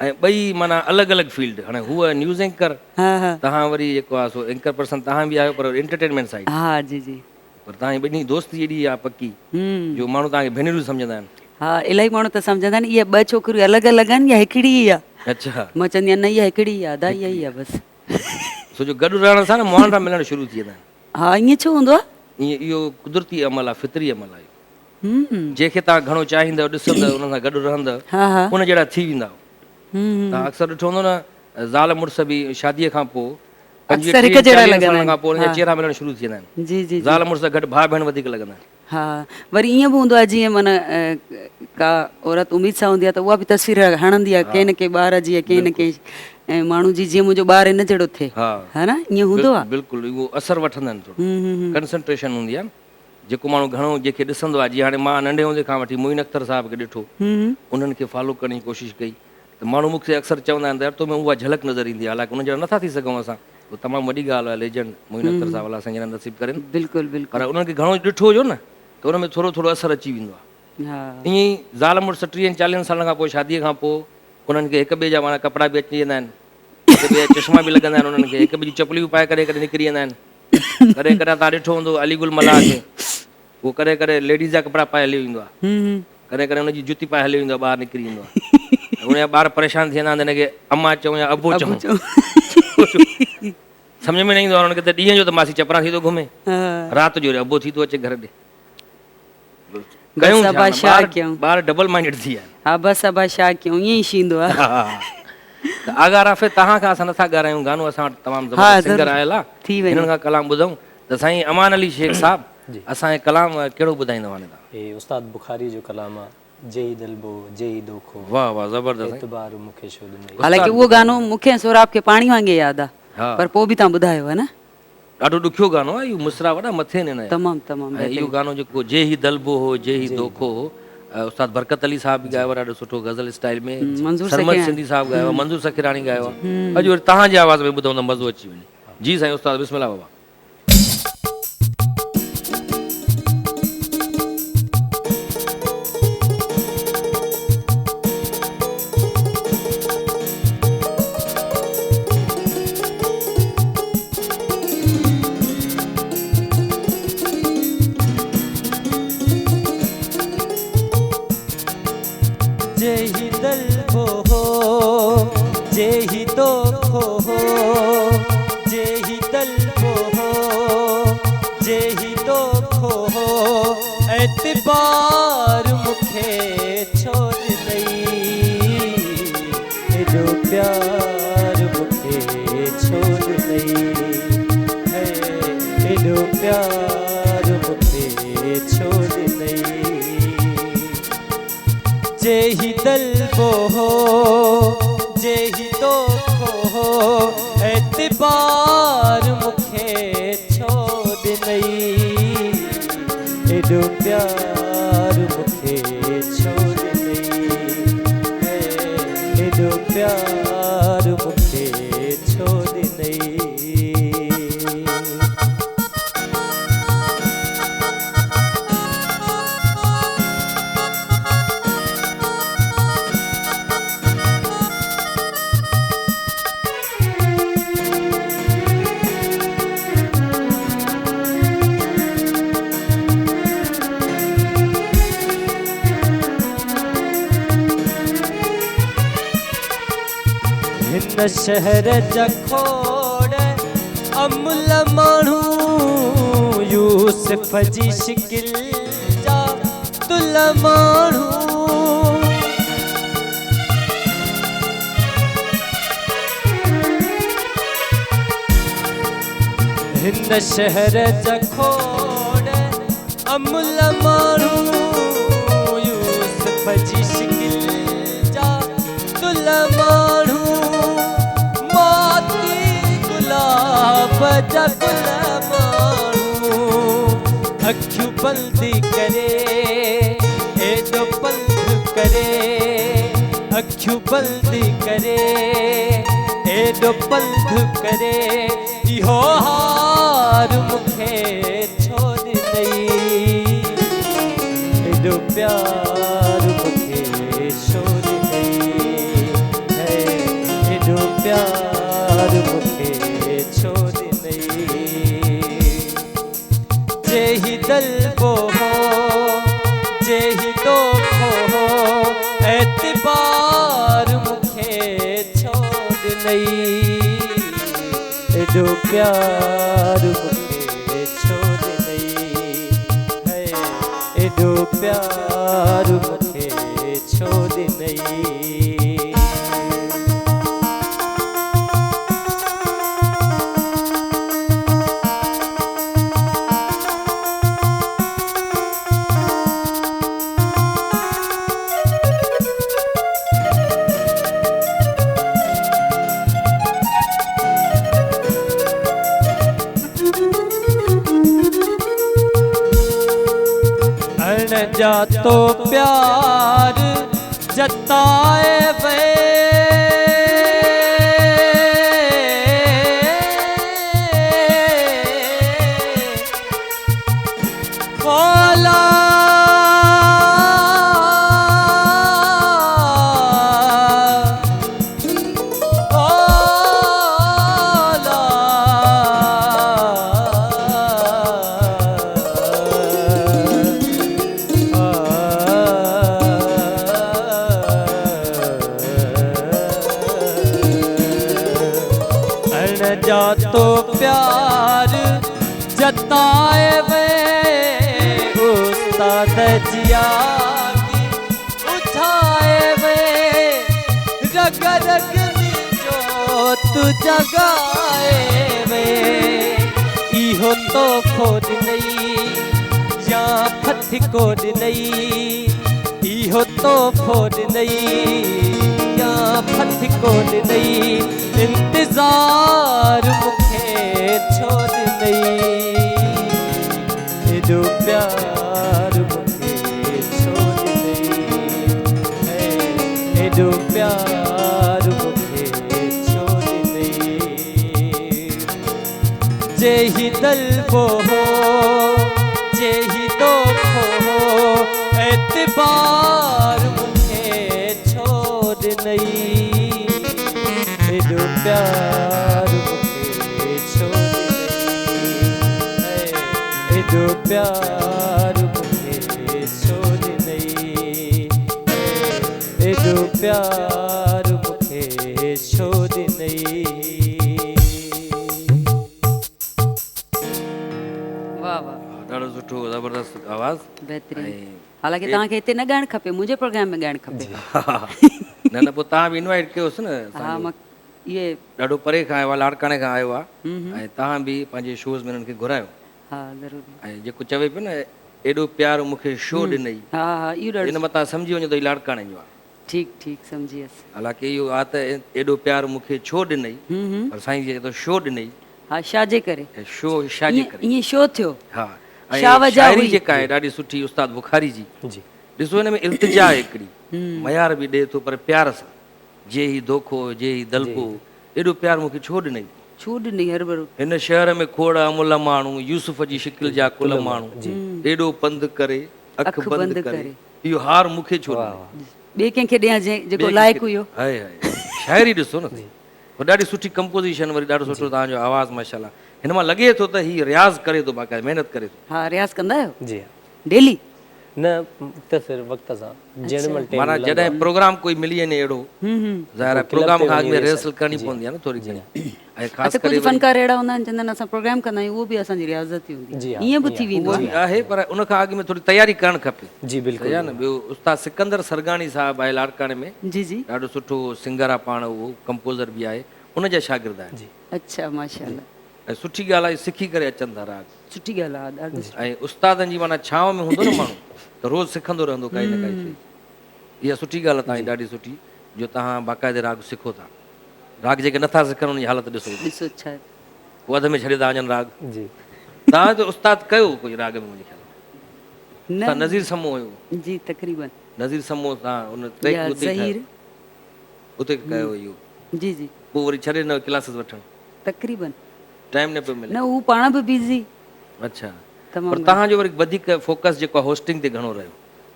ऐं ॿई माना अलॻि अलॻि फील्ड। हाणे हूअ न्यूज़ एंकर, हा हा तव्हां वरी जेको आहे सो एंकर पर्सन तव्हां बि आहियो, पर एंटरटेनमेंट साइड। हा जी जी। पर तव्हांजी ॿिन्ही दोस्ती एॾी आहे पकी जो माण्हू तव्हांखे भेनरूं सम्झंदा आहिनि। हा इलाही माण्हू त सम्झंदा आहिनि इहे 2 छोकिरियूं अलॻि अलॻि आहिनि या हिकिड़ी ई आहे। अच्छा, मां चवंदी आहियां न इहा हिकिड़ी ई आहे, अदा इहा ई आहे बसि। छो जो गॾु रहण सां न मुहांडा मिलणु शुरू थी वेंदा आहिनि। हा ईअं छो हूंदो आहे? ईअं इहो कुदरती अमल आहे, फितरी अमल आहे। जंहिंखे तव्हां घणो चाहींदव, ॾिसंदव, उन सां गॾु रहंदव, हा हा उन जहिड़ा थी वेंदा। तव्हां अक्सर ॾिठो हूंदो न, ज़ाल मुड़ुस बि शादीअ खां पोइ 25-40 सालनि खां पोइ उनजा चेहरा मिलणु शुरू थी वेंदा आहिनि। जी जी। ज़ाल मुड़ुस गॾु भाउ भेण वधीक लॻंदा आहिनि। हा वरी ईअं बि हूंदो आहे जीअं माना का औरत उमीद सां हूंदी आहे त उहा बि तस्वीर हणंदी आहे कंहिं न कंहिं ॿार जी, कंहिं न कंहिं माण्हू जी, जीअं मुंहिंजो ॿारु इन जहिड़ो थिए, हा न ईअं हूंदो आहे। बिल्कुलु उहो असरु वठंदा आहिनि, थोरो कंसंट्रेशन हूंदी आहे। जेको माण्हू घणो जंहिंखे ॾिसंदो आहे, जीअं हाणे मां नंढे हूंदे खां वठी मोइन अख्तर साहिब खे ॾिठो, उन्हनि खे फॉलो करण जी कोशिशि कई, त माण्हू मूंखे अक्सर चवंदा आहिनि त तो में उहा झलक नज़र ईंदी आहे। हालांकि उन जहिड़ा नथा थी सघूं असां, उहो तमामु वॾी ॻाल्हि आहे, लेजेंड मोइन अख्तर साहिब अलाह असांखे नसीब करे। बिल्कुलु बिल्कुलु। पर उन्हनि खे घणो ॾिठो हुयो न, त उन में थोरो थोरो असरु अची वेंदो आहे। हा ईअं ई ज़ाल मुड़ुस 30-40 सालनि खां पोइ शादीअ खां पोइ उन्हनि खे हिक ॿिए जा माना कपिड़ा बि अची वेंदा आहिनि, हिक ॿिए जा चश्मा बि लॻंदा आहिनि, उन्हनि खे हिक ॿिए जी चपलियूं पाए करे निकिरी वेंदा आहिनि। कॾहिं कॾहिं तव्हां ॾिठो हूंदो अलीगुल मलाह खे, उहो कॾहिं कॾहिं लेडीज़ जा कपिड़ा पाए हली वेंदो आहे, कॾहिं कॾहिं हुनजी जुती पाए हली वेंदो आहे, ॿाहिरि निकिरी वेंदो आहे। उनजा ॿार परेशान थी वेंदा आहिनि, हिनखे अम्मा चऊं या अबो चऊं, सम्झ में न ईंदो आहे उन्हनि खे। त ॾींहं जो त मासी चपरां थी थो घुमे, राति जो अबो थी थो अचे घर ॾे। ॿार डबल माइंडेड थी विया आहिनि। हा बसि अबा छा कयूं, ईअं ई थींदो आहे। त आगार आफ़े तव्हां खां असां नथा ॻाल्हायूं, गानो असां वटि तमामु ज़बरदस्त सिंगर आयल आहे, हिननि खां कलाम ॿुधूं। त साईं अमान अली शेख साहिबु असांजे कलाम कहिड़ो ॿुधाईंदव हाणे तव्हां? हे उस्ताद बुखारी जो कलाम आहे, जेही दिलबो जेही दोखो, वाह वाह ज़बरदस्त। एतबार मूंखे छो ॾिनई। हालांकि उहो गानो मूंखे ऐं सोराब खे पाणी वांगुरु यादि आहे, पर पोइ बि तव्हां ॿुधायो है न। ॾाढो ॾुखियो गानो आहे इहो, मुसरा वॾा मथे आहिनि। तमामु तमामु। ऐं इहो गानो जेको जेही दलबो हो जेही दोखो हो, उस्ताद बरकत अली साहिब बि ॻायो आहे ॾाढो सुठो गज़ल स्टाइल में, सरमद सिंधी साहिबु ॻायो आहे, मंज़ूर सखीराणी ॻायो आहे। अॼु वरी तव्हांजी आवाज़ में ॿुधूं त मज़ो अची वञे। जी साईं उस्ताद बिस्मिल्लाह बाबा। जेही दलबो हो जेही दोखो हो, जेही दलबो हो जेही दोखो हो, एतबार मूंखे छो ॾिनई, एॾो प्यार मूंखे छो ॾिनई, एॾो प्यार मूंखे छो ॾिनई। जेही दलबो हो जेही दोखो हो, एतबार मूंखे छो ॾिनई, एॾो प्यार मूंखे छो ॾिनई, एॾो प्यार मूंखे छो ॾिनई। हिन शहर जा खोड़ अमुल माण्हू यूसुफ जी शिकिल जा तुल माण्हू हिन शहर जा खोड़ अमुल माण्हू यूसुफ जी शिकिल जा तुल माण्हू मोती गुलाब जा गुल माण्हू अखियूं बंदि करे एॾो पंध करे अखियूं बंदि करे एॾो पंध करे इहो हार मूंखे छो ॾिनई एॾो प्यार मूंखे छो ॾिनई है एॾो प्यार मूंखे छो ॾिनई जेही दलबो हो जेही दोखो हो एतबार मूंखे छो ॾिनई एॾो प्यार मूंखे छो ॾिनई है एॾो प्यार मूंखे छो ॾिनई जा तो प्यार जताए वे बोला जा तो प्यार जताए वे उस्ताद जिया उठाए वे रग रग जो तू जगाए वे इहो तो खोद नहीं या फथ कोड नहीं इहो तो खोद नहीं या फथ कोड नहीं इंतजार मूंखे छो ॾिनई एॾो प्यार मूंखे छो ॾिनई एॾो प्यार मूंखे छो ॾिनई जेही दलबो हो जेही दोखो हो एतबार मूंखे छो ॾिनई एॾो प्यार मूंखे छो ॾिनई एॾो प्यार मूंखे छो ॾिनई एॾो प्यार मूंखे छो ॾिनई वाह वाह ॾाढो सुठो ज़बरदस्त आवाज़ बहितरीनु हालांकि तव्हांखे हिते न ॻाइणु खपे मुंहिंजे प्रोग्राम में ॻाइणु खपे न न पोइ तव्हां बि इनवाइट कयोसि न हा मां इहे ॾाढो परे खां आयो आहे लाड़काणे खां आयो आहे ऐं तव्हां बि पंहिंजे शोज़ में हिननि खे घुरायो हा ज़रूरु ऐं जेको चवे पियो न एॾो प्यार मूंखे छो ॾिनई हा हा इहो ॾाढो इन मथां सम्झी वञो त हीउ लाड़काणे जो आहे ठीकु ठीकु सम्झी वियसि हालांकि इहो आहे त एॾो प्यार मूंखे छो ॾिनई पर साईं चए थो छो ॾिनई हा छाजे करे शो छाजे करे ईअं छो थियो हा छा ऐं वजह शाइरी हुई? जेका आहे ॾाढी सुठी उस्ताद बुखारी जी जी ॾिसो हिन में इल्तिजा आहे हिकिड़ी मयार बि ॾिए थो पर प्यार सां जे ही दोखो जे ही दलबो एॾो प्यार मूंखे छो ॾिनई छो ॾिनई हर भरो हिन शहर में खोड़ अमुल माण्हू यूसुफ जी शिकिल जा कुल माण्हू एॾो पंधु करे अख बंदि करे इहो हार मूंखे छो ॾिनई ॿिए कंहिंखे ॾियां जेको लाइक़ु हुयो हाय हाय शाइरी ॾिसो न ॾाढी सुठी कंपोज़िशन वरी ॾाढो सुठो तव्हांजो आवाज़ माशाल्लाह हिन मां लॻे थो त हीउ रियाज़ करे थो बाक़ाइदा महिनत करे थो हा रियाज़ कंदा आहियो जी डेली न मुख़्तसिर वक़्त सां जेॾीमहिल टाइम माना जॾहिं प्रोग्राम कोई मिली वञे अहिड़ो ज़ाहिर आहे प्रोग्राम खां अॻु में रिहर्सल करणी पवंदी आहे न थोरी घणी ऐं अच्छा ख़ासि कुझु करे फनकार अहिड़ा हूंदा आहिनि चवंदा आहिनि असां प्रोग्राम कंदा आहियूं उहो बि असांजी रियाज़त ई हूंदी आहे ईअं बि थी वेंदो उहो बि आहे पर उन खां अॻु में थोरी तयारी करणु खपे जी बिल्कुलु सही आहे न ॿियो उस्ताद सिकंदर सरगाणी साहिबु आहे लाड़काणे में जी जी ॾाढो सुठो सिंगर आहे पाण उहो कंपोज़र बि आहे उन जा शागिर्द आहिनि अच्छा माशाल्लाह ऐं सुठी ॻाल्हि आहे सिखी करे अचनि था राग सुठी ॻाल्हि आहे ॾाढी ऐं उस्तादनि जी माना छांव में हूंदो न माण्हू त रोज़ु सिखंदो रहंदो काई न काई शइ इहा सुठी ॻाल्हि आहे तव्हांजी ॾाढी सुठी जो तव्हां बाक़ाइदे राग सिखो था राग जेके नथा सिखनि उनजी हालत ॾिसो ॾिसो छा आहे पोइ अध में छॾे था वञनि राग जी तव्हां त उस्ताद कयो कोई राग में मुंहिंजे ख़्याल न नज़ीर समो हुयो जी तक़रीबन नज़ीर समो तव्हां उन या ट्रैक ज़हीर उते कयो इहो जी जी पोइ वरी छॾे न क्लासिस वठणु तक़रीबन टाइम न पियो मिले न हू पाण बि बिज़ी अच्छा तमामु पर तव्हांजो वरी वधीक फोकस जेको आहे होस्टिंग ते घणो रहियो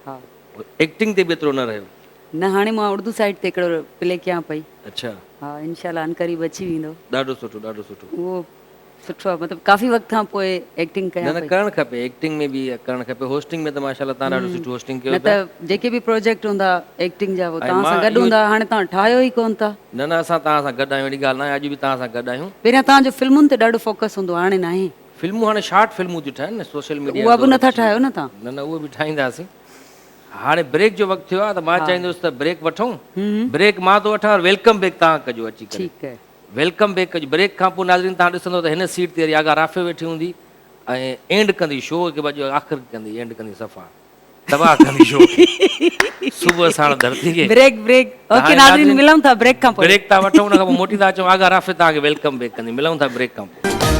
हा एक्टिंग ते बि एतिरो न रहियो न हाणे मां उर्दू साइड ते हिकिड़ो प्ले कयां पई अच्छा हा इनशाला अनकरीब अची वेंदो ॾाढो सुठो ॾाढो सुठो उहो सुठो आहे मतिलबु काफ़ी वक़्त खां पोइ एक्टिंग न कयां न पई करणु खपे एक्टिंग में बि करणु खपे होस्टिंग में त माशाल्लाह तव्हां ॾाढो सुठी होस्टिंग कयो न था त जेके बि प्रोजेक्ट हूंदा एक्टिंग जा उहो ऐं तव्हां सां मां गॾु इहो- हूंदा हाणे तव्हां ठाहियो ई कोन था न न असां तव्हां सां गॾु आहियूं अहिड़ी ॻाल्हि न आहे अॼु बि तव्हां सां गॾु आहियूं पहिरियां तव्हांजो फिल्मुनि ते ॾाढो फोकस हूंदो हाणे न आहे फिल्मूं हाणे शॉर्ट फिल्मूं थियूं ठहनि न सोशल मीडिया उहा बि नथा ठाहियो न तव्हां न न उहो बि ठाहींदासीं हाणे ब्रेक जो वक़्तु थियो आहे त मां चाहींदुसि त ब्रेक वठूं ब्रेक मां थो वठां और वेलकम बैक तव्हां कजो अची करे ठीकु आहे वेलकम बैक कजो ब्रेक खां पोइ नाज़रीन तव्हां ॾिसंदो त हिन सीट ते वरी आगा राफ़े वेठी हूंदी ऐं एंड कंदी शो खे बजो आख़िर कंदी एंड कंदी सफ़ा तबाह कंदी शो सुबुह साण धरती खे ब्रेक ब्रेक ओके हाणे नाज़रीन नाज़रीन मिलूं था ब्रेक खां पोइ ब्रेक था वठूं उन खां पोइ मोटी था अचूं आगा राफ़े तव्हांखे वेलकम बैक कंदी मिलूं था ब्रेक खां पोइ